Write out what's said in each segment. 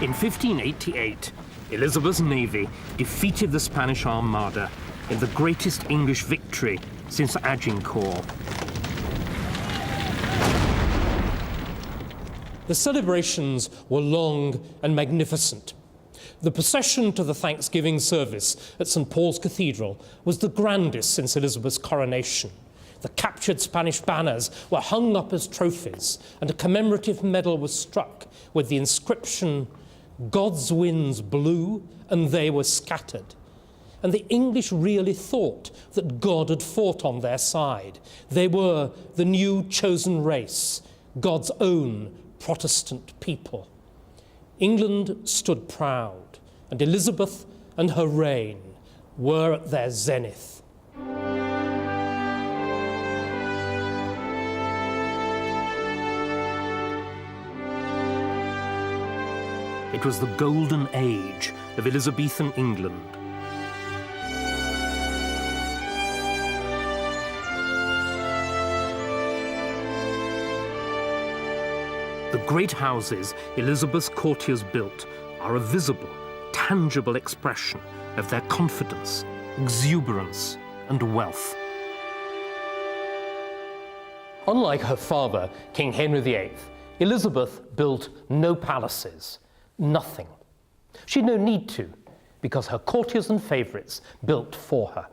In 1588, Elizabeth's navy defeated the Spanish Armada in the greatest English victory since Agincourt. The celebrations were long and magnificent. The procession to the Thanksgiving service at St. Paul's Cathedral was the grandest since Elizabeth's coronation. The captured Spanish banners were hung up as trophies, and a commemorative medal was struck with the inscription, "God's winds blew and they were scattered." And the English really thought that God had fought on their side. They were the new chosen race, God's own Protestant people. England stood proud, and Elizabeth and her reign were at their zenith. It was the golden age of Elizabethan England. The great houses Elizabeth's courtiers built are a visible, tangible expression of their confidence, exuberance, and wealth. Unlike her father, King Henry VIII, Elizabeth built no palaces, nothing. She had no need to, because her courtiers and favourites built for her.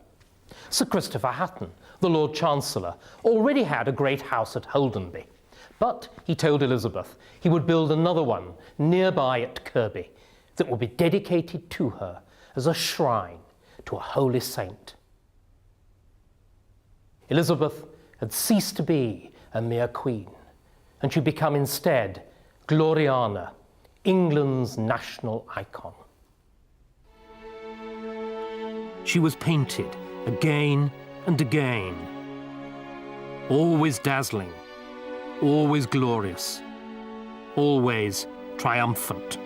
Sir Christopher Hatton, the Lord Chancellor, already had a great house at Holdenby, but he told Elizabeth he would build another one nearby at Kirby that would be dedicated to her as a shrine to a holy saint. Elizabeth had ceased to be a mere queen, and she'd become instead Gloriana, England's national icon. She was painted again and again, always dazzling, always glorious, always triumphant.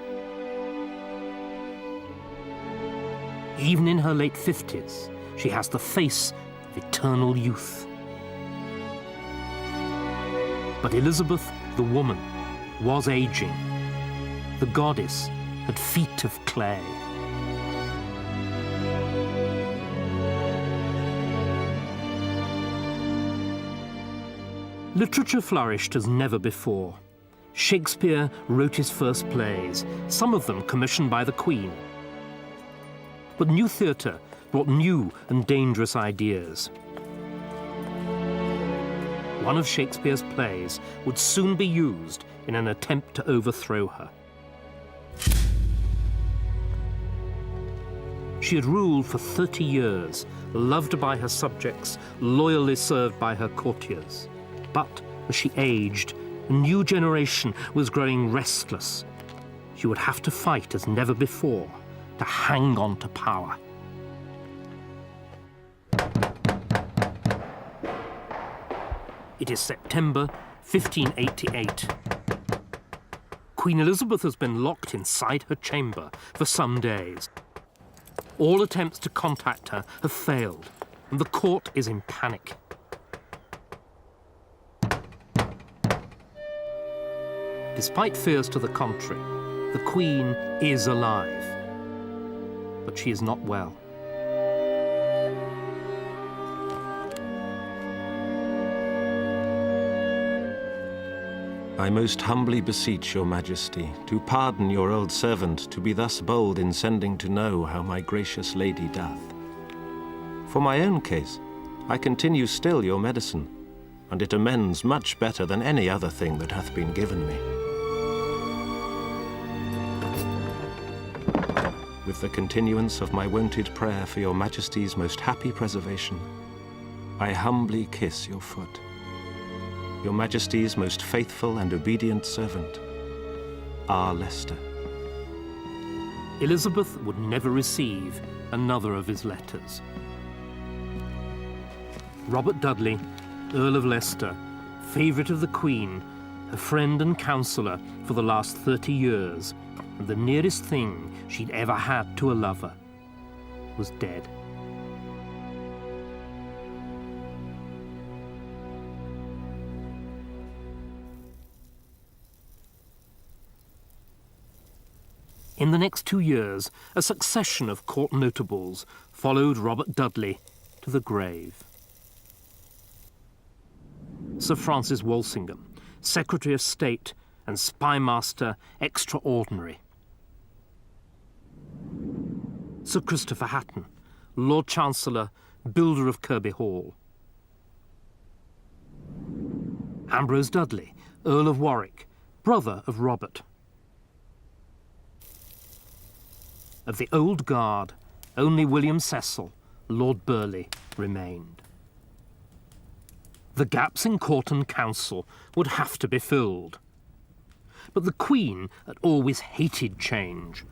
Even in her late 50s, she has the face of eternal youth. But Elizabeth, the woman, was aging. The goddess had feet of clay. Literature flourished as never before. Shakespeare wrote his first plays, some of them commissioned by the Queen. But new theatre brought new and dangerous ideas. One of Shakespeare's plays would soon be used in an attempt to overthrow her. She had ruled for 30 years, loved by her subjects, loyally served by her courtiers. But as she aged, a new generation was growing restless. She would have to fight as never before to hang on to power. It is September 1588. Queen Elizabeth has been locked inside her chamber for some days. All attempts to contact her have failed, and the court is in panic. Despite fears to the contrary, the Queen is alive, but she is not well. I most humbly beseech your majesty to pardon your old servant to be thus bold in sending to know how my gracious lady doth. For my own case, I continue still your medicine, and it amends much better than any other thing that hath been given me. With the continuance of my wonted prayer for your majesty's most happy preservation, I humbly kiss your foot. Your Majesty's most faithful and obedient servant, R. Leicester. Elizabeth would never receive another of his letters. Robert Dudley, Earl of Leicester, favourite of the Queen, her friend and counsellor for the last 30 years, and the nearest thing she'd ever had to a lover, was dead. In the next 2 years, a succession of court notables followed Robert Dudley to the grave. Sir Francis Walsingham, Secretary of State and Spymaster Extraordinary. Sir Christopher Hatton, Lord Chancellor, builder of Kirby Hall. Ambrose Dudley, Earl of Warwick, brother of Robert. Of the old guard, only William Cecil, Lord Burleigh, remained. The gaps in court and council would have to be filled. But the Queen had always hated change,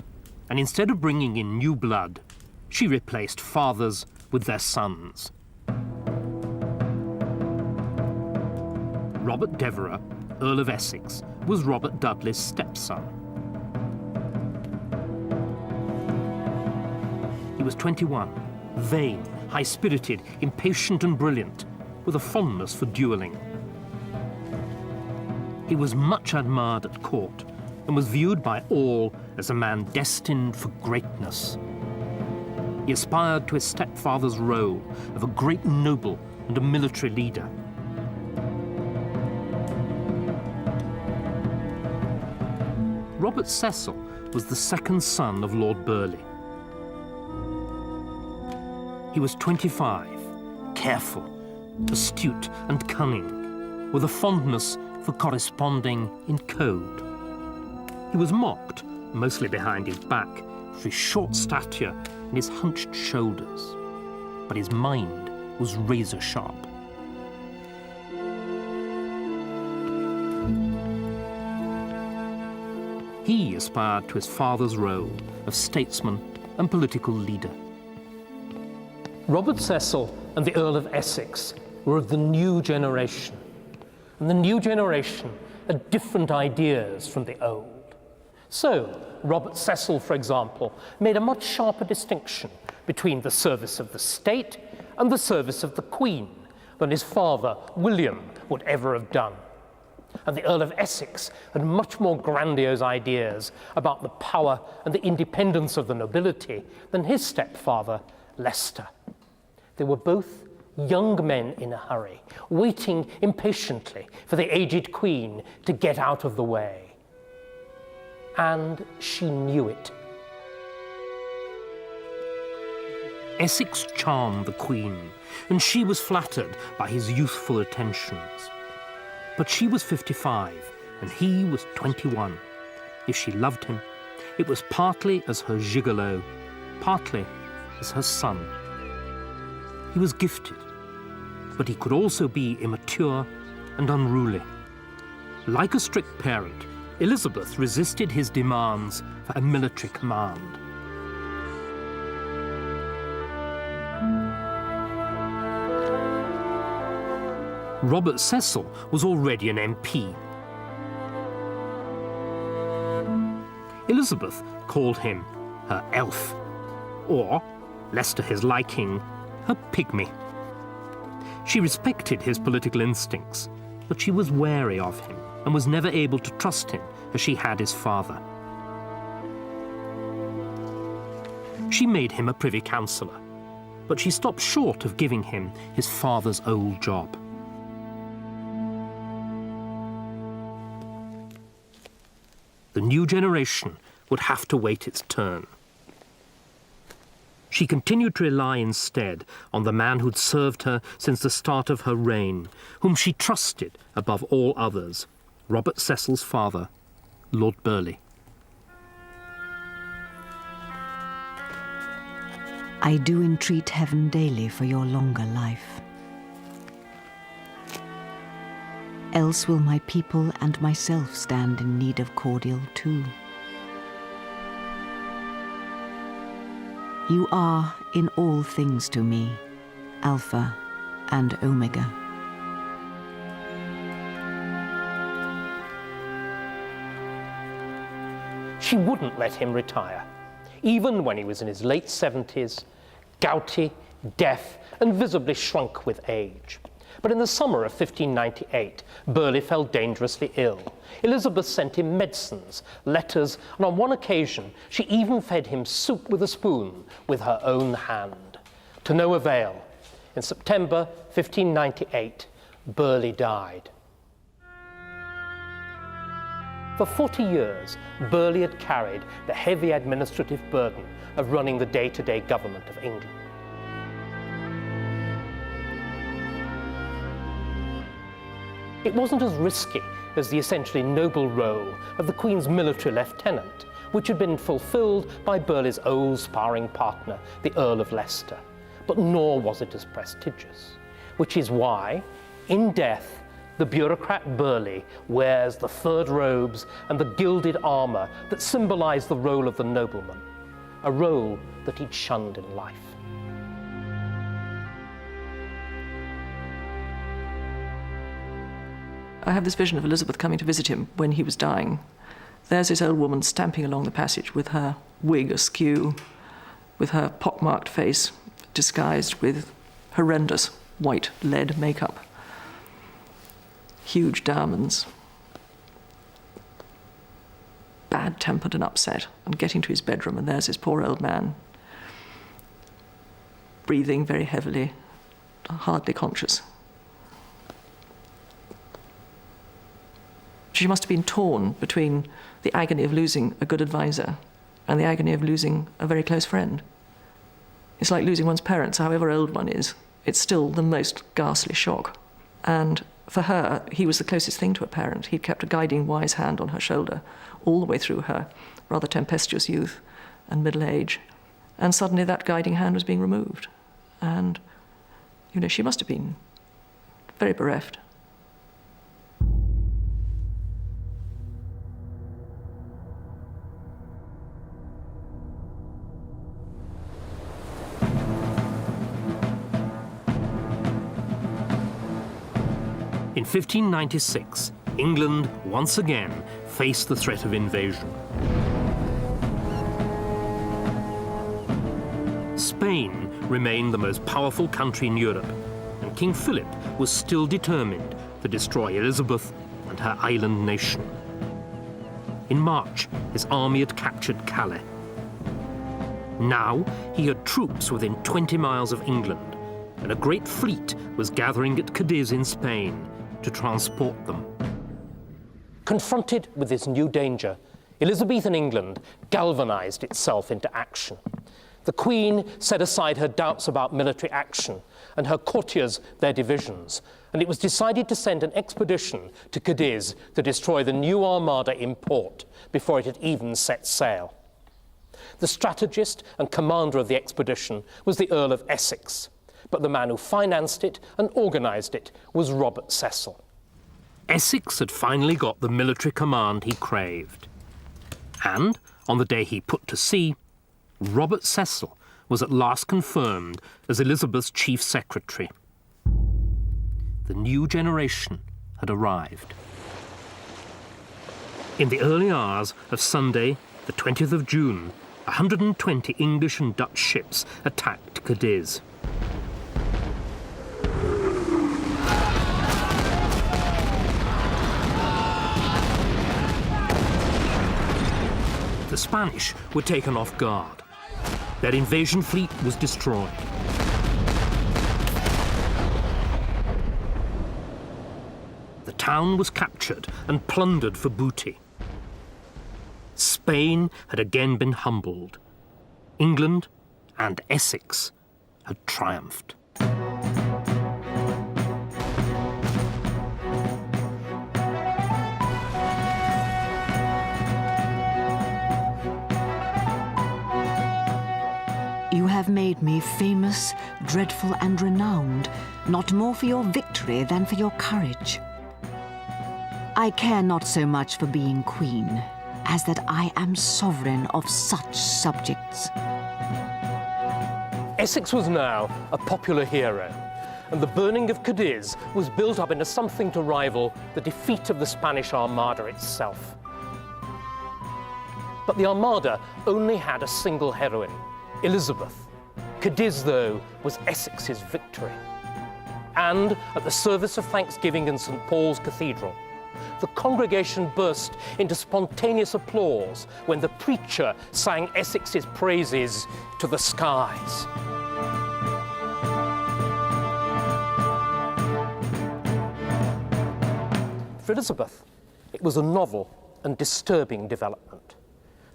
and instead of bringing in new blood, she replaced fathers with their sons. Robert Devereux, Earl of Essex, was Robert Dudley's stepson. He was 21, vain, high-spirited, impatient and brilliant, with a fondness for duelling. He was much admired at court and was viewed by all as a man destined for greatness. He aspired to his stepfather's role of a great noble and a military leader. Robert Cecil was the second son of Lord Burleigh. He was 25, careful, astute and cunning, with a fondness for corresponding in code. He was mocked, mostly behind his back, for his short stature and his hunched shoulders, but his mind was razor sharp. He aspired to his father's role of statesman and political leader. Robert Cecil and the Earl of Essex were of the new generation, and the new generation had different ideas from the old. So, Robert Cecil, for example, made a much sharper distinction between the service of the state and the service of the Queen than his father, William, would ever have done. And the Earl of Essex had much more grandiose ideas about the power and the independence of the nobility than his stepfather, Leicester. They were both young men in a hurry, waiting impatiently for the aged Queen to get out of the way. And she knew it. Essex charmed the Queen, and she was flattered by his youthful attentions. But she was 55, and he was 21. If she loved him, it was partly as her gigolo, partly as her son. He was gifted, but he could also be immature and unruly. Like a strict parent, Elizabeth resisted his demands for a military command. Robert Cecil was already an MP. Elizabeth called him her elf, or, less to his liking, her pygmy. She respected his political instincts, but she was wary of him and was never able to trust him as she had his father. She made him a privy councillor, but she stopped short of giving him his father's old job. The new generation would have to wait its turn. She continued to rely instead on the man who'd served her since the start of her reign, whom she trusted above all others, Robert Cecil's father, Lord Burleigh. I do entreat heaven daily for your longer life. Else will my people and myself stand in need of cordial too. You are in all things to me, Alpha and Omega. She wouldn't let him retire, even when he was in his late 70s, gouty, deaf, and visibly shrunk with age. But in the summer of 1598, Burghley fell dangerously ill. Elizabeth sent him medicines, letters, and on one occasion she even fed him soup with a spoon with her own hand. To no avail. In September 1598, Burghley died. For 40 years, Burghley had carried the heavy administrative burden of running the day-to-day government of England. It wasn't as risky as the essentially noble role of the Queen's military lieutenant, which had been fulfilled by Burghley's old sparring partner, the Earl of Leicester, but nor was it as prestigious, which is why, in death, the bureaucrat Burghley wears the furred robes and the gilded armour that symbolise the role of the nobleman, a role that he'd shunned in life. I have this vision of Elizabeth coming to visit him when he was dying. There's this old woman stamping along the passage with her wig askew, with her pockmarked face disguised with horrendous white lead makeup, huge diamonds, bad-tempered and upset, and getting to his bedroom, and there's this poor old man, breathing very heavily, hardly conscious. She must have been torn between the agony of losing a good advisor and the agony of losing a very close friend. It's like losing one's parents, however old one is. It's still the most ghastly shock. And for her, he was the closest thing to a parent. He'd kept a guiding, wise hand on her shoulder all the way through her rather tempestuous youth and middle age. And suddenly that guiding hand was being removed. And, she must have been very bereft. In 1596, England once again faced the threat of invasion. Spain remained the most powerful country in Europe, and King Philip was still determined to destroy Elizabeth and her island nation. In March, his army had captured Calais. Now he had troops within 20 miles of England, and a great fleet was gathering at Cadiz in Spain to transport them. Confronted with this new danger, Elizabethan England galvanized itself into action. The Queen set aside her doubts about military action and her courtiers their divisions, and it was decided to send an expedition to Cadiz to destroy the new armada in port before it had even set sail. The strategist and commander of the expedition was the Earl of Essex, but the man who financed it and organised it was Robert Cecil. Essex had finally got the military command he craved. And, on the day he put to sea, Robert Cecil was at last confirmed as Elizabeth's chief secretary. The new generation had arrived. In the early hours of Sunday, the 20th of June, 120 English and Dutch ships attacked Cadiz. The Spanish were taken off guard. Their invasion fleet was destroyed. The town was captured and plundered for booty. Spain had again been humbled. England and Essex had triumphed. You have made me famous, dreadful, and renowned, not more for your victory than for your courage. I care not so much for being queen, as that I am sovereign of such subjects. Essex was now a popular hero, and the burning of Cadiz was built up into something to rival the defeat of the Spanish Armada itself. But the Armada only had a single heroine, Elizabeth. Cadiz, though, was Essex's victory. and at the service of thanksgiving in St. Paul's Cathedral, the congregation burst into spontaneous applause when the preacher sang Essex's praises to the skies. For Elizabeth, it was a novel and disturbing development.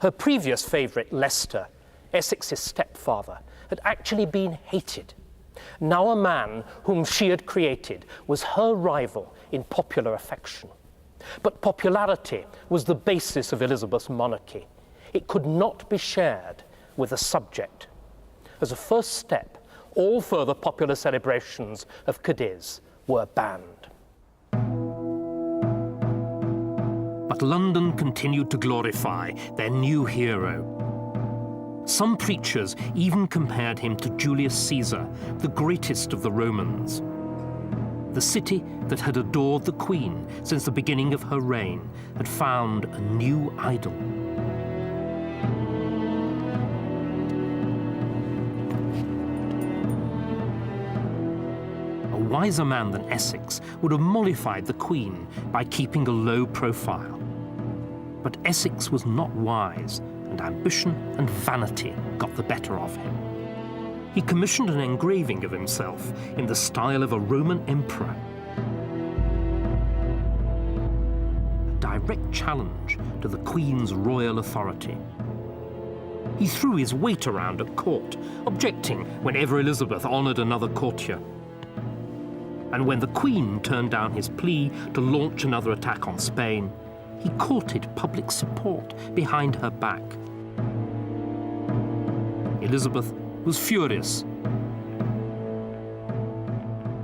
Her previous favourite, Leicester, Essex's stepfather, had actually been hated. Now a man whom she had created was her rival in popular affection. But popularity was the basis of Elizabeth's monarchy. It could not be shared with a subject. As a first step, all further popular celebrations of Cadiz were banned. But London continued to glorify their new hero. Some preachers even compared him to Julius Caesar, the greatest of the Romans. The city that had adored the Queen since the beginning of her reign had found a new idol. A wiser man than Essex would have mollified the Queen by keeping a low profile. But Essex was not wise, and ambition and vanity got the better of him. He commissioned an engraving of himself in the style of a Roman emperor. A direct challenge to the Queen's royal authority. He threw his weight around at court, objecting whenever Elizabeth honoured another courtier. And when the Queen turned down his plea to launch another attack on Spain, he courted public support behind her back. Elizabeth was furious.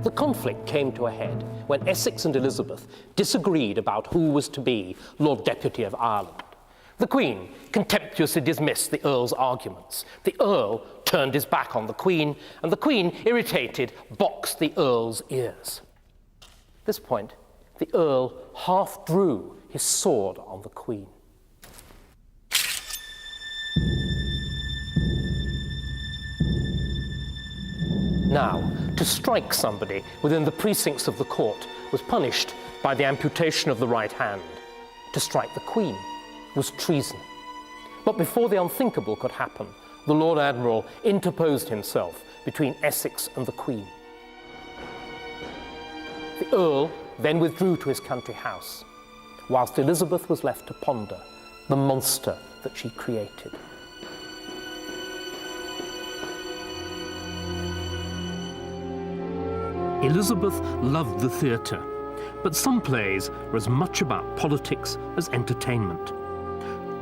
The conflict came to a head when Essex and Elizabeth disagreed about who was to be Lord Deputy of Ireland. The Queen contemptuously dismissed the Earl's arguments. The Earl turned his back on the Queen, and the Queen, irritated, boxed the Earl's ears. At this point, the Earl half drew his sword on the Queen. Now, to strike somebody within the precincts of the court was punished by the amputation of the right hand. To strike the Queen was treason. But before the unthinkable could happen, the Lord Admiral interposed himself between Essex and the Queen. The Earl then withdrew to his country house, whilst Elizabeth was left to ponder the monster that she created. Elizabeth loved the theatre, but some plays were as much about politics as entertainment.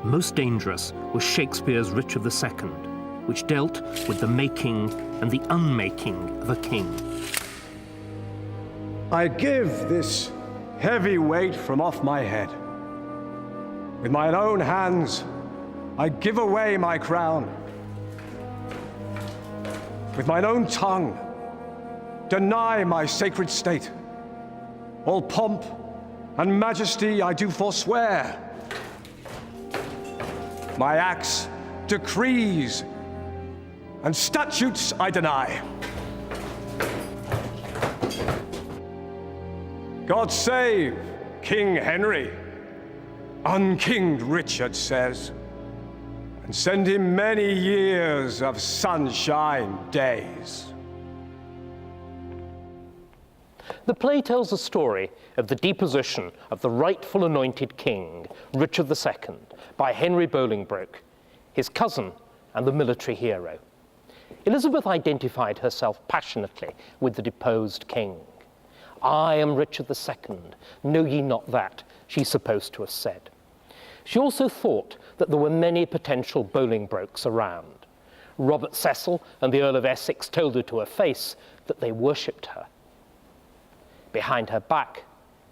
Most dangerous was Shakespeare's Richard II, which dealt with the making and the unmaking of a king. I give this heavy weight from off my head. With mine own hands, I give away my crown. With mine own tongue, deny my sacred state. All pomp and majesty I do forswear. My acts, decrees, and statutes I deny. God save King Henry, unkinged Richard says, and send him many years of sunshine days. The play tells the story of the deposition of the rightful anointed king, Richard II, by Henry Bolingbroke, his cousin and the military hero. Elizabeth identified herself passionately with the deposed king. "I am Richard II, know ye not that," she's supposed to have said. She also thought that there were many potential Bolingbroks around. Robert Cecil and the Earl of Essex told her to her face that they worshipped her. Behind her back,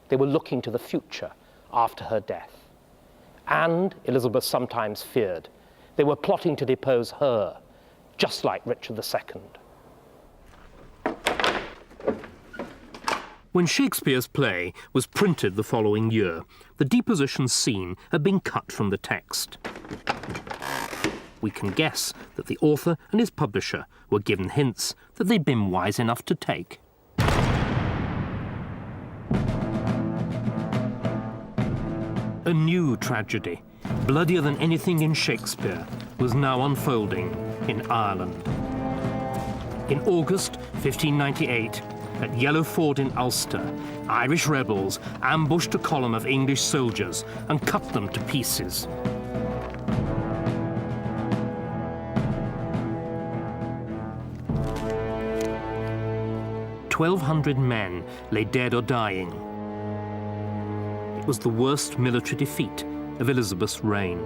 they were looking to the future after her death. And, Elizabeth sometimes feared, they were plotting to depose her, just like Richard II. When Shakespeare's play was printed the following year, the deposition scene had been cut from the text. We can guess that the author and his publisher were given hints that they'd been wise enough to take. A new tragedy, bloodier than anything in Shakespeare, was now unfolding in Ireland. In August 1598, at Yellow Ford in Ulster, Irish rebels ambushed a column of English soldiers and cut them to pieces. "1,200 men lay dead or dying. It was the worst military defeat of Elizabeth's reign.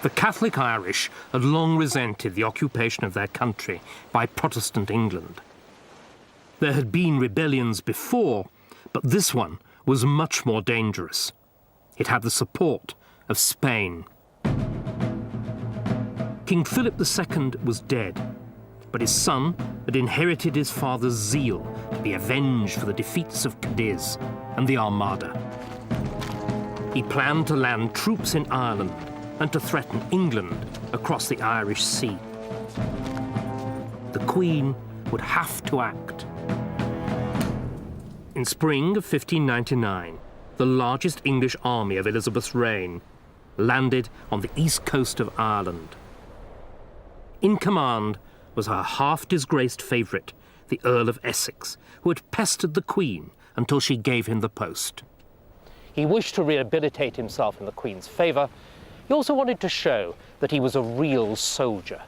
The Catholic Irish had long resented the occupation of their country by Protestant England. There had been rebellions before, but this one was much more dangerous. It had the support of Spain. King Philip II was dead, but his son had inherited his father's zeal to be avenged for the defeats of Cadiz and the Armada. He planned to land troops in Ireland and to threaten England across the Irish Sea. The Queen would have to act. In spring of 1599, the largest English army of Elizabeth's reign landed on the east coast of Ireland. In command was her half-disgraced favourite, the Earl of Essex, who had pestered the Queen until she gave him the post. He wished to rehabilitate himself in the Queen's favour. He also wanted to show that he was a real soldier,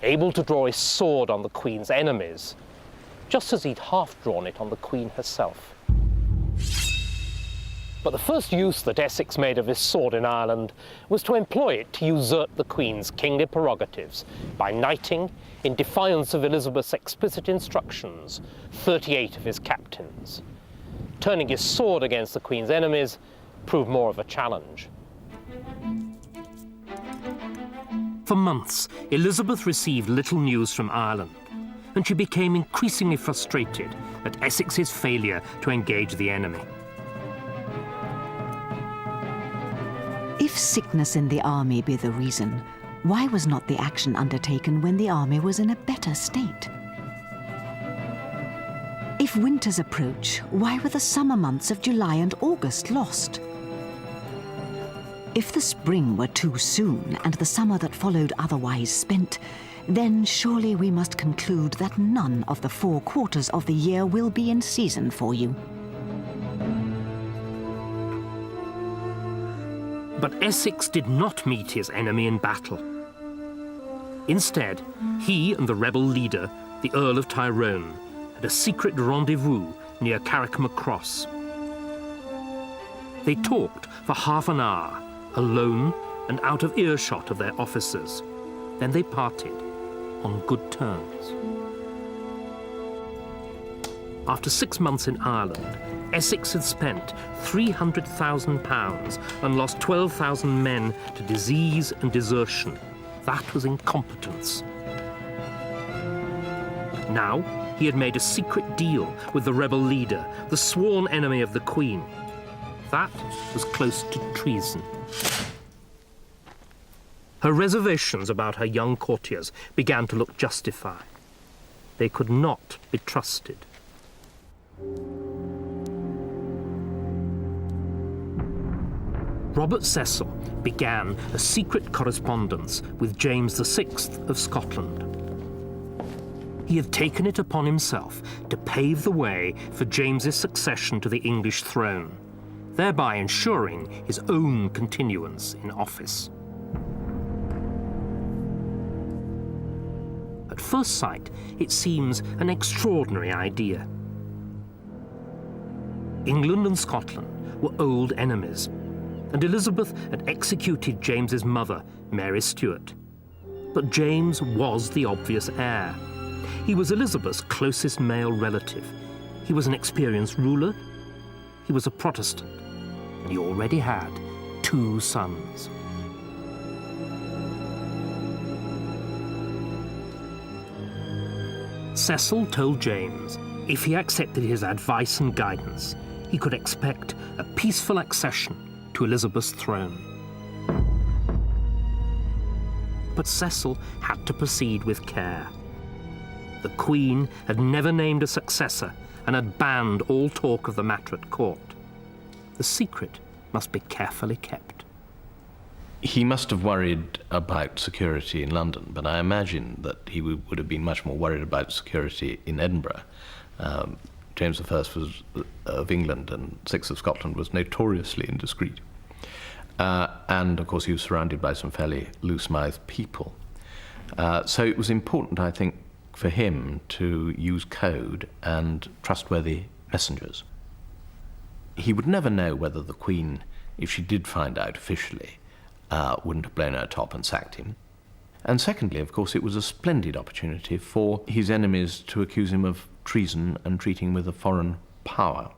able to draw his sword on the Queen's enemies, just as he'd half drawn it on the Queen herself. But the first use that Essex made of his sword in Ireland was to employ it to usurp the Queen's kingly prerogatives by knighting, in defiance of Elizabeth's explicit instructions, 38 of his captains. Turning his sword against the Queen's enemies proved more of a challenge. For months, Elizabeth received little news from Ireland, and she became increasingly frustrated at Essex's failure to engage the enemy. If sickness in the army be the reason, why was not the action undertaken when the army was in a better state? If winters approach, why were the summer months of July and August lost? If the spring were too soon and the summer that followed otherwise spent, then surely we must conclude that none of the 4 quarters of the year will be in season for you. But Essex did not meet his enemy in battle. Instead, he and the rebel leader, the Earl of Tyrone, had a secret rendezvous near Carrickmacross. They talked for half an hour, alone and out of earshot of their officers. Then they parted on good terms. After 6 months in Ireland, Essex had spent £300,000 and lost 12,000 men to disease and desertion. That was incompetence. Now he had made a secret deal with the rebel leader, the sworn enemy of the Queen. That was close to treason. Her reservations about her young courtiers began to look justified. They could not be trusted. Robert Cecil began a secret correspondence with James VI of Scotland. He had taken it upon himself to pave the way for James's succession to the English throne, thereby ensuring his own continuance in office. At first sight, it seems an extraordinary idea. England and Scotland were old enemies, and Elizabeth had executed James's mother, Mary Stuart. But James was the obvious heir. He was Elizabeth's closest male relative. He was an experienced ruler. He was a Protestant, and he already had 2 sons. Cecil told James if he accepted his advice and guidance, he could expect a peaceful accession to Elizabeth's throne. But Cecil had to proceed with care. The Queen had never named a successor and had banned all talk of the matter at court. The secret must be carefully kept. He must have worried about security in London, but I imagine that he would have been much more worried about security in Edinburgh. James I was of England, and VI of Scotland was notoriously indiscreet. And, of course, he was surrounded by some fairly loose-mouthed people. So it was important, I think, for him to use code and trustworthy messengers. He would never know whether the Queen, if she did find out officially, wouldn't have blown her top and sacked him. And secondly, of course, it was a splendid opportunity for his enemies to accuse him of treason and treating with a foreign power.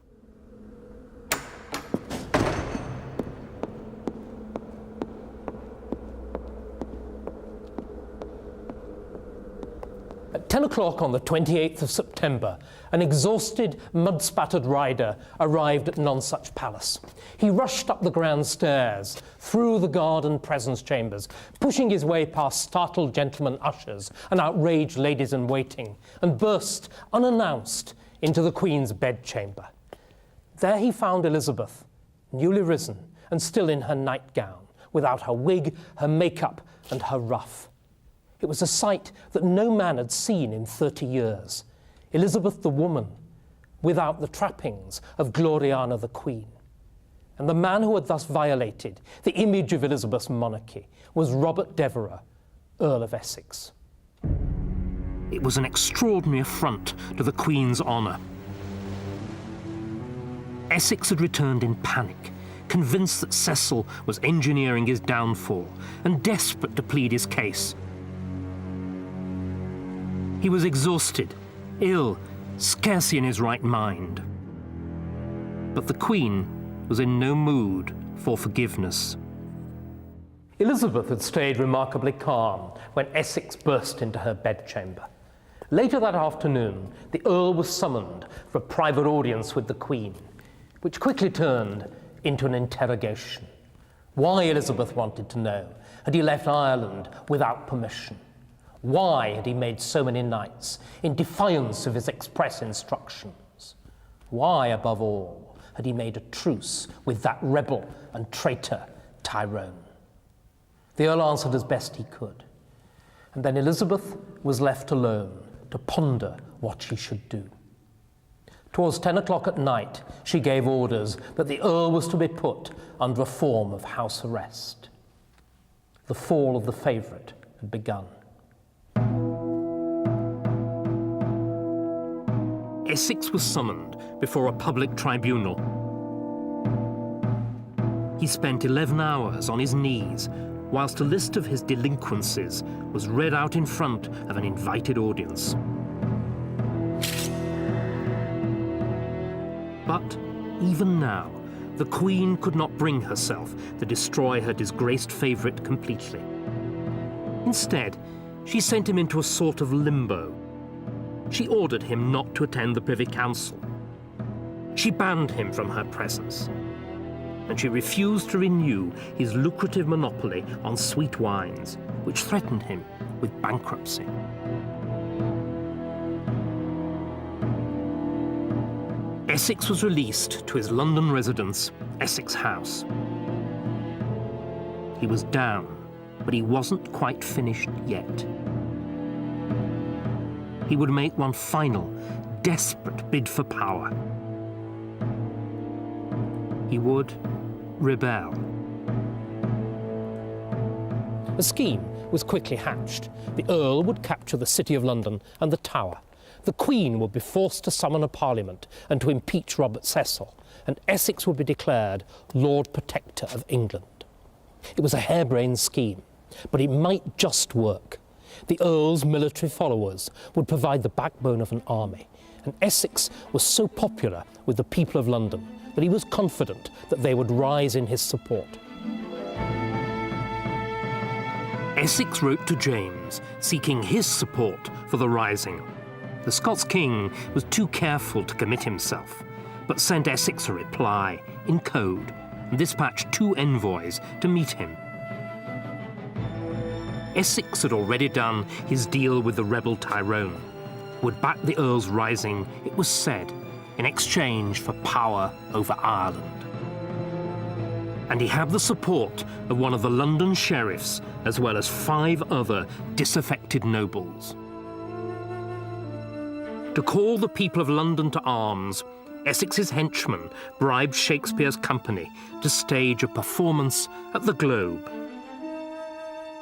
At 10 o'clock on the 28th of September, an exhausted, mud-spattered rider arrived at Nonsuch Palace. He rushed up the grand stairs, through the garden presence chambers, pushing his way past startled gentlemen ushers and outraged ladies-in-waiting, and burst, unannounced, into the Queen's bedchamber. There he found Elizabeth, newly risen and still in her nightgown, without her wig, her makeup, and her ruff. It was a sight that no man had seen in 30 years. Elizabeth the woman, without the trappings of Gloriana the Queen. And the man who had thus violated the image of Elizabeth's monarchy was Robert Devereux, Earl of Essex. It was an extraordinary affront to the Queen's honour. Essex had returned in panic, convinced that Cecil was engineering his downfall and desperate to plead his case. He was exhausted, ill, scarcely in his right mind. But the Queen was in no mood for forgiveness. Elizabeth had stayed remarkably calm when Essex burst into her bedchamber. Later that afternoon, the Earl was summoned for a private audience with the Queen, which quickly turned into an interrogation. Why, Elizabeth wanted to know, had he left Ireland without permission? Why had he made so many knights in defiance of his express instructions? Why, above all, had he made a truce with that rebel and traitor Tyrone? The Earl answered as best he could, and then Elizabeth was left alone to ponder what she should do. Towards 10 o'clock at night, she gave orders that the Earl was to be put under a form of house arrest. The fall of the favourite had begun. Essex was summoned before a public tribunal. He spent 11 hours on his knees whilst a list of his delinquencies was read out in front of an invited audience. But even now, the Queen could not bring herself to destroy her disgraced favourite completely. Instead, she sent him into a sort of limbo. She ordered him not to attend the Privy Council. She banned him from her presence. And she refused to renew his lucrative monopoly on sweet wines, which threatened him with bankruptcy. Essex was released to his London residence, Essex House. He was down, but he wasn't quite finished yet. He would make one final, desperate bid for power. He would rebel. A scheme was quickly hatched. The Earl would capture the City of London and the Tower. The Queen would be forced to summon a parliament and to impeach Robert Cecil, and Essex would be declared Lord Protector of England. It was a harebrained scheme, but it might just work. The Earl's military followers would provide the backbone of an army, and Essex was so popular with the people of London that he was confident that they would rise in his support. Essex wrote to James, seeking his support for the rising. The Scots king was too careful to commit himself, but sent Essex a reply in code and dispatched 2 envoys to meet him. Essex had already done his deal with the rebel Tyrone. would back the Earl's rising, it was said, in exchange for power over Ireland. And he had the support of one of the London sheriffs, as well as 5 other disaffected nobles. To call the people of London to arms, Essex's henchmen bribed Shakespeare's company to stage a performance at the Globe.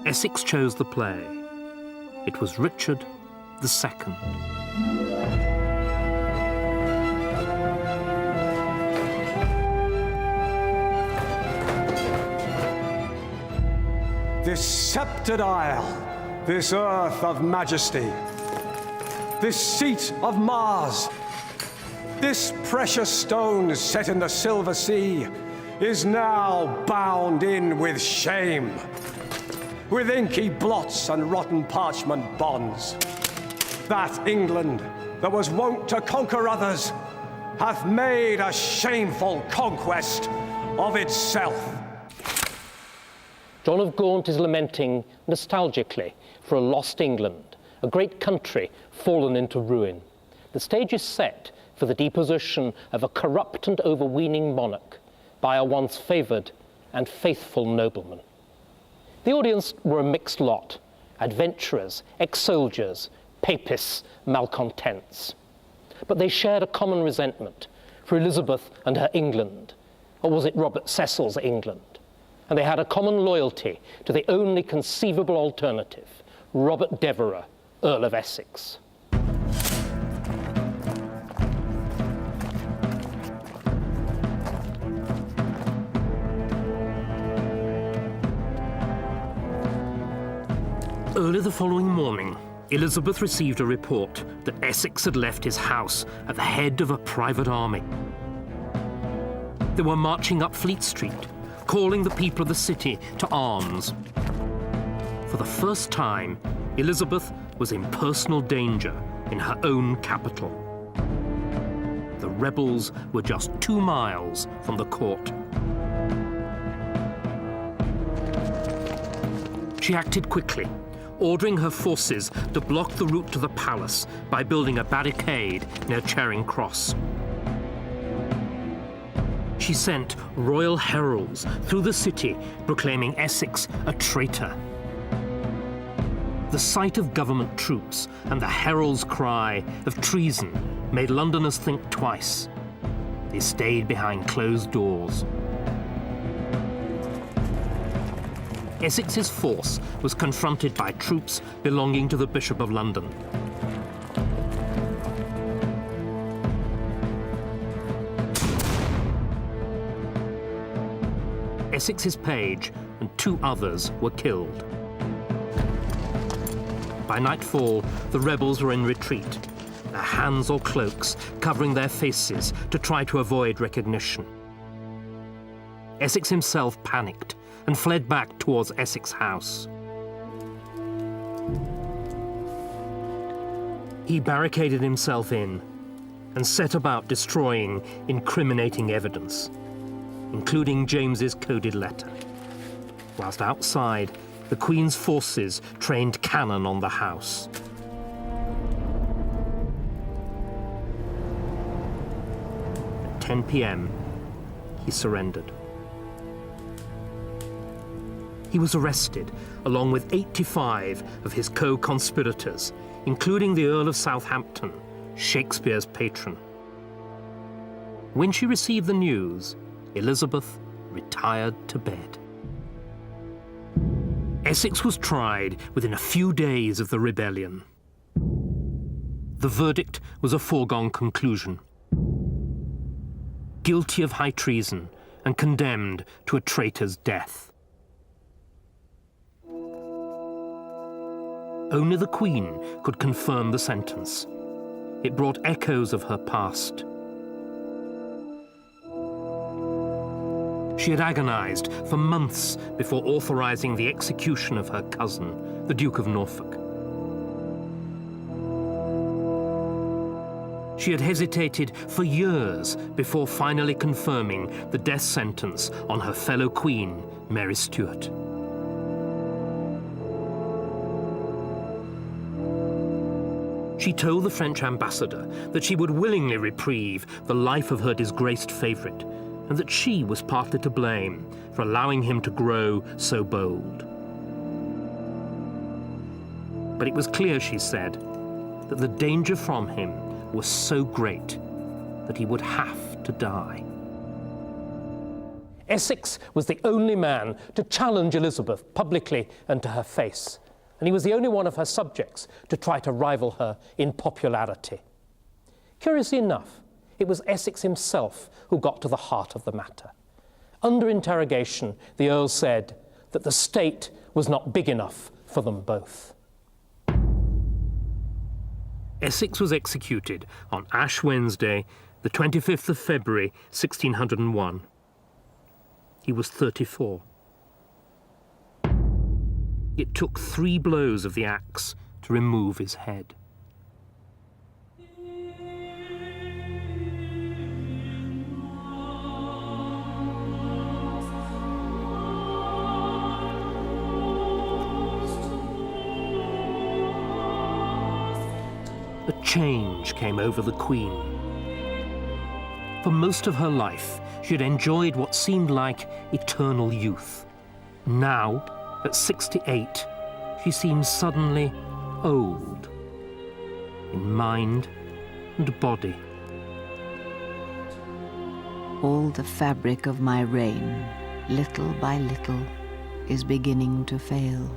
Essex chose the play. It was Richard II. This sceptred isle, this earth of majesty, this seat of Mars, this precious stone set in the silver sea is now bound in with shame, with inky blots and rotten parchment bonds. That England that was wont to conquer others hath made a shameful conquest of itself. John of Gaunt is lamenting nostalgically for a lost England, a great country fallen into ruin. The stage is set for the deposition of a corrupt and overweening monarch by a once favoured and faithful nobleman. The audience were a mixed lot: adventurers, ex-soldiers, papists, malcontents. But they shared a common resentment for Elizabeth and her England, or was it Robert Cecil's England? And they had a common loyalty to the only conceivable alternative, Robert Devereux, Earl of Essex. Early the following morning, Elizabeth received a report that Essex had left his house at the head of a private army. They were marching up Fleet Street, calling the people of the city to arms. For the first time, Elizabeth was in personal danger in her own capital. The rebels were just 2 miles from the court. She acted quickly, ordering her forces to block the route to the palace by building a barricade near Charing Cross. She sent royal heralds through the city proclaiming Essex a traitor. The sight of government troops and the herald's cry of treason made Londoners think twice. They stayed behind closed doors. Essex's force was confronted by troops belonging to the Bishop of London. Essex's page and 2 others were killed. By nightfall, the rebels were in retreat, their hands or cloaks covering their faces to try to avoid recognition. Essex himself panicked and fled back towards Essex House. He barricaded himself in and set about destroying incriminating evidence, including James's coded letter, whilst outside, the Queen's forces trained cannon on the house. At 10 p.m., he surrendered. He was arrested, along with 85 of his co-conspirators, including the Earl of Southampton, Shakespeare's patron. When she received the news, Elizabeth retired to bed. Essex was tried within a few days of the rebellion. The verdict was a foregone conclusion. Guilty of high treason and condemned to a traitor's death. Only the Queen could confirm the sentence. It brought echoes of her past. She had agonized for months before authorizing the execution of her cousin, the Duke of Norfolk. She had hesitated for years before finally confirming the death sentence on her fellow queen, Mary Stuart. She told the French ambassador that she would willingly reprieve the life of her disgraced favourite, and that she was partly to blame for allowing him to grow so bold. But it was clear, she said, that the danger from him was so great that he would have to die. Essex was the only man to challenge Elizabeth publicly and to her face, and he was the only one of her subjects to try to rival her in popularity. Curiously enough, it was Essex himself who got to the heart of the matter. Under interrogation, the Earl said that the state was not big enough for them both. Essex was executed on Ash Wednesday, the 25th of February, 1601. He was 34. It took 3 blows of the axe to remove his head. A change came over the Queen. For most of her life, she had enjoyed what seemed like eternal youth. Now, at 68, she seemed suddenly old, in mind and body. All the fabric of my reign, little by little, is beginning to fail.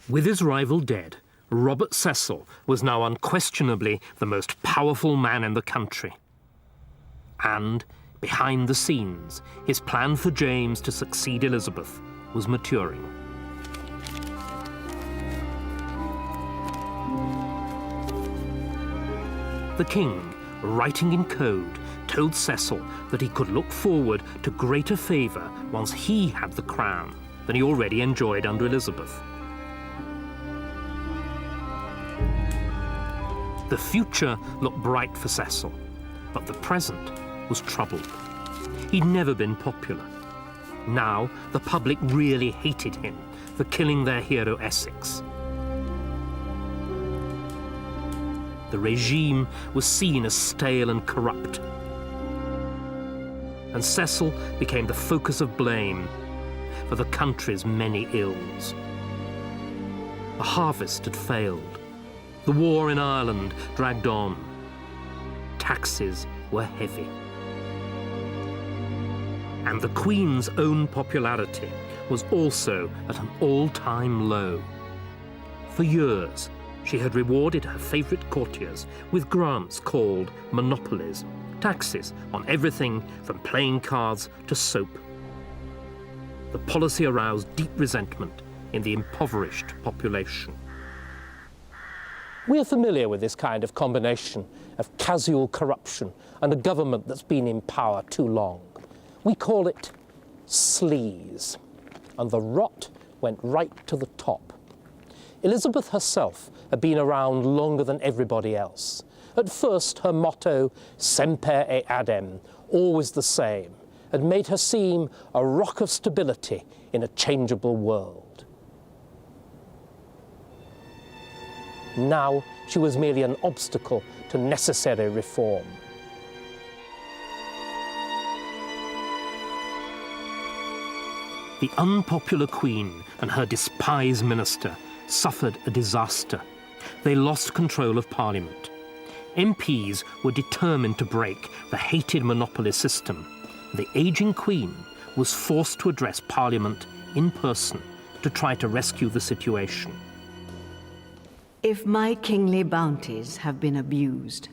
With his rival dead, Robert Cecil was now unquestionably the most powerful man in the country. And, behind the scenes, his plan for James to succeed Elizabeth was maturing. The king, writing in code, told Cecil that he could look forward to greater favour once he had the crown than he already enjoyed under Elizabeth. The future looked bright for Cecil, but the present was troubled. He'd never been popular. Now the public really hated him for killing their hero Essex. The regime was seen as stale and corrupt, and Cecil became the focus of blame for the country's many ills. The harvest had failed. The war in Ireland dragged on. Taxes were heavy. And the Queen's own popularity was also at an all-time low. For years, she had rewarded her favourite courtiers with grants called monopolies, taxes on everything from playing cards to soap. The policy aroused deep resentment in the impoverished population. We're familiar with this kind of combination of casual corruption and a government that's been in power too long. We call it sleaze, and the rot went right to the top. Elizabeth herself had been around longer than everybody else. At first, her motto, semper et adem, always the same, had made her seem a rock of stability in a changeable world. Now she was merely an obstacle to necessary reform. The unpopular Queen and her despised minister suffered a disaster. They lost control of Parliament. MPs were determined to break the hated monopoly system. The ageing Queen was forced to address Parliament in person to try to rescue the situation. If my kingly bounties have been abused,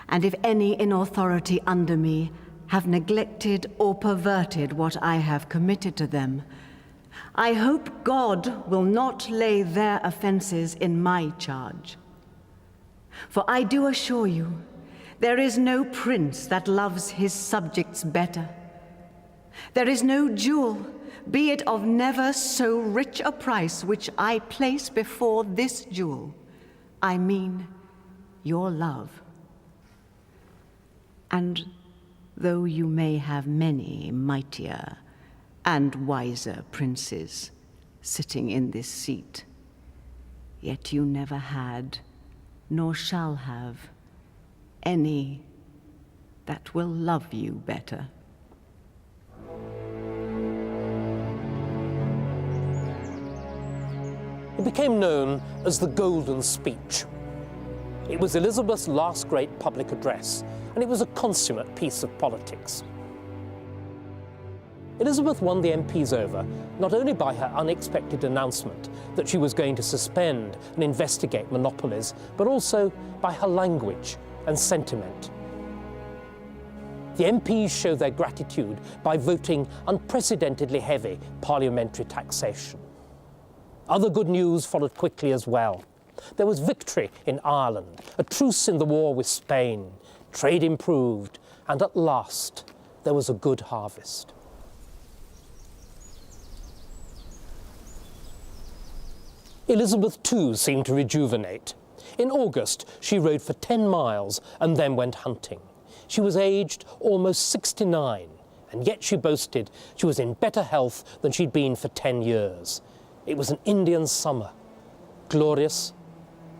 and if any in authority under me have neglected or perverted what I have committed to them, I hope God will not lay their offenses in my charge. For I do assure you, there is no prince that loves his subjects better. There is no jewel, be it of never so rich a price, which I place before this jewel. I mean your love. And though you may have many mightier and wiser princes sitting in this seat, yet you never had, nor shall have, any that will love you better. It became known as the Golden Speech. It was Elizabeth's last great public address, and it was a consummate piece of politics. Elizabeth won the MPs over not only by her unexpected announcement that she was going to suspend and investigate monopolies, but also by her language and sentiment. The MPs showed their gratitude by voting unprecedentedly heavy parliamentary taxation. Other good news followed quickly as well. There was victory in Ireland, a truce in the war with Spain, trade improved, and at last there was a good harvest. Elizabeth too seemed to rejuvenate. In August, she rode for 10 miles and then went hunting. She was aged almost 69, and yet she boasted she was in better health than she'd been for 10 years. It was an Indian summer, glorious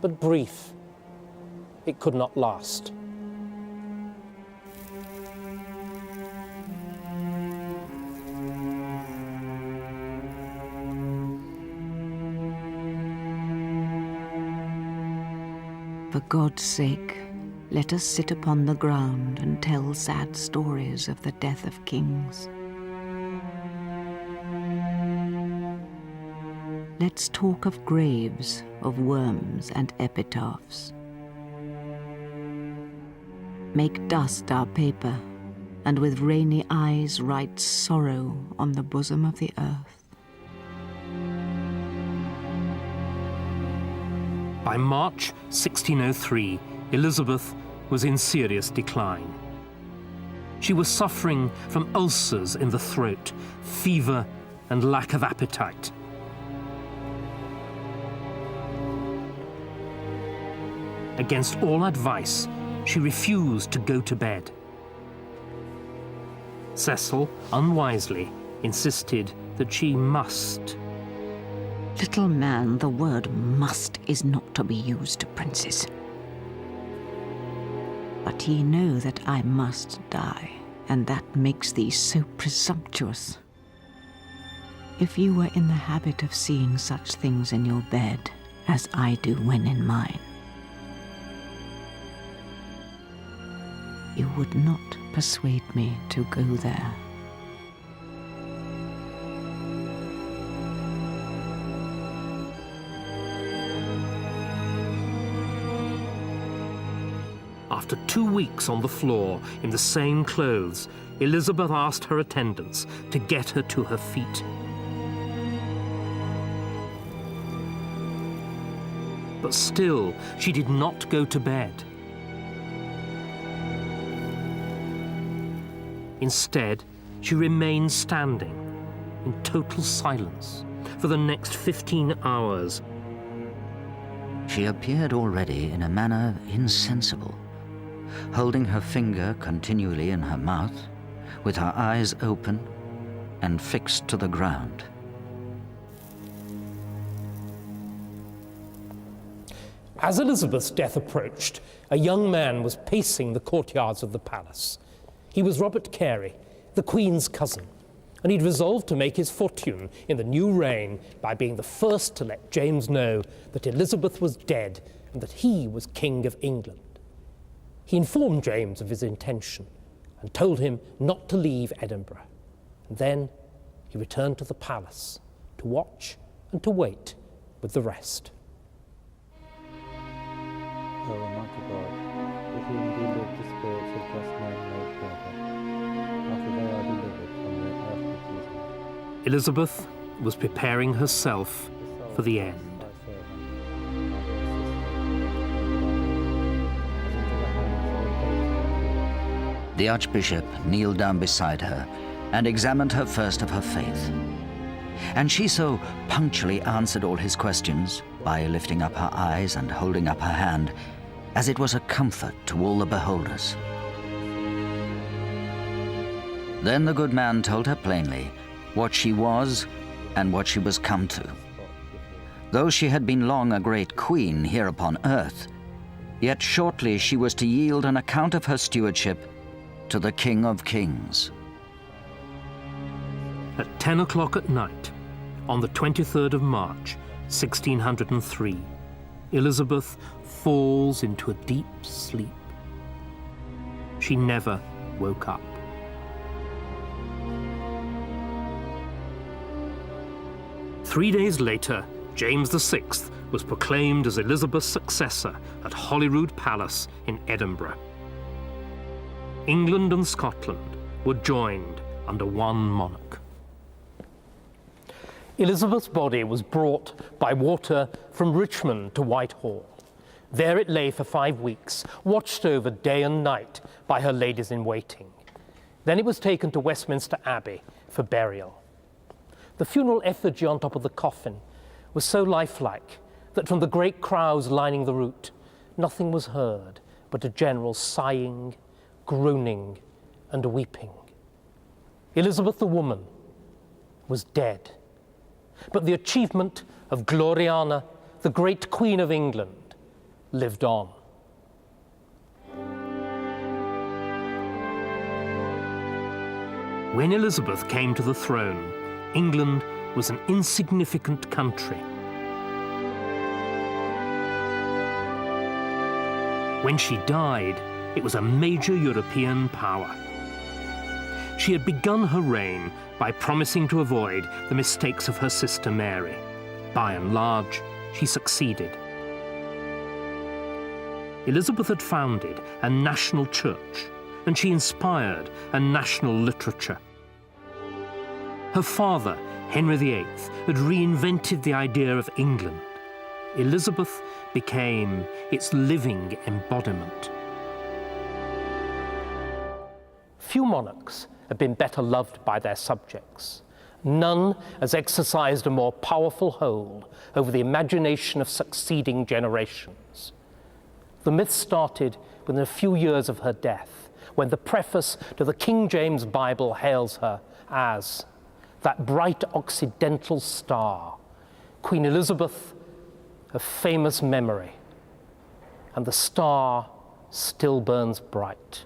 but brief. It could not last. For God's sake, let us sit upon the ground and tell sad stories of the death of kings. Let's talk of graves, of worms and epitaphs. Make dust our paper, and with rainy eyes write sorrow on the bosom of the earth. By March 1603, Elizabeth was in serious decline. She was suffering from ulcers in the throat, fever, and lack of appetite. Against all advice, she refused to go to bed. Cecil, unwisely, insisted that she must. Little man, the word must is not to be used to princes. But ye know that I must die, and that makes thee so presumptuous. If you were in the habit of seeing such things in your bed, as I do when in mine, you would not persuade me to go there. After 2 weeks on the floor in the same clothes, Elizabeth asked her attendants to get her to her feet. But still, she did not go to bed. Instead, she remained standing in total silence for the next 15 hours. She appeared already in a manner insensible, holding her finger continually in her mouth, with her eyes open and fixed to the ground. As Elizabeth's death approached, a young man was pacing the courtyards of the palace. He was Robert Carey, the Queen's cousin, and he'd resolved to make his fortune in the new reign by being the first to let James know that Elizabeth was dead and that he was King of England. He informed James of his intention and told him not to leave Edinburgh. And then he returned to the palace to watch and to wait with the rest. O Almighty God, with whom do live the spirits of just men made perfect, after they are delivered from their earthly prison. Elizabeth was preparing herself for the end. The Archbishop kneeled down beside her and examined her first of her faith. And she so punctually answered all his questions, by lifting up her eyes and holding up her hand, as it was a comfort to all the beholders. Then the good man told her plainly what she was and what she was come to. Though she had been long a great queen here upon earth, yet shortly she was to yield an account of her stewardship to the King of Kings. At 10 o'clock at night, on the 23rd of March, 1603, Elizabeth falls into a deep sleep. She never woke up. Three days later, James VI was proclaimed as Elizabeth's successor at Holyrood Palace in Edinburgh. England and Scotland were joined under one monarch. Elizabeth's body was brought by water from Richmond to Whitehall. There it lay for 5 weeks, watched over day and night by her ladies-in-waiting. Then it was taken to Westminster Abbey for burial. The funeral effigy on top of the coffin was so lifelike that from the great crowds lining the route, nothing was heard but a general sighing, groaning, and weeping. Elizabeth the woman was dead. But the achievement of Gloriana, the great Queen of England, lived on. When Elizabeth came to the throne, England was an insignificant country. When she died, it was a major European power. She had begun her reign by promising to avoid the mistakes of her sister Mary. By and large, she succeeded. Elizabeth had founded a national church, and she inspired a national literature. Her father, Henry VIII, had reinvented the idea of England. Elizabeth became its living embodiment. Few monarchs have been better loved by their subjects. None has exercised a more powerful hold over the imagination of succeeding generations. The myth started within a few years of her death, when the preface to the King James Bible hails her as that bright occidental star, Queen Elizabeth of famous memory, and the star still burns bright.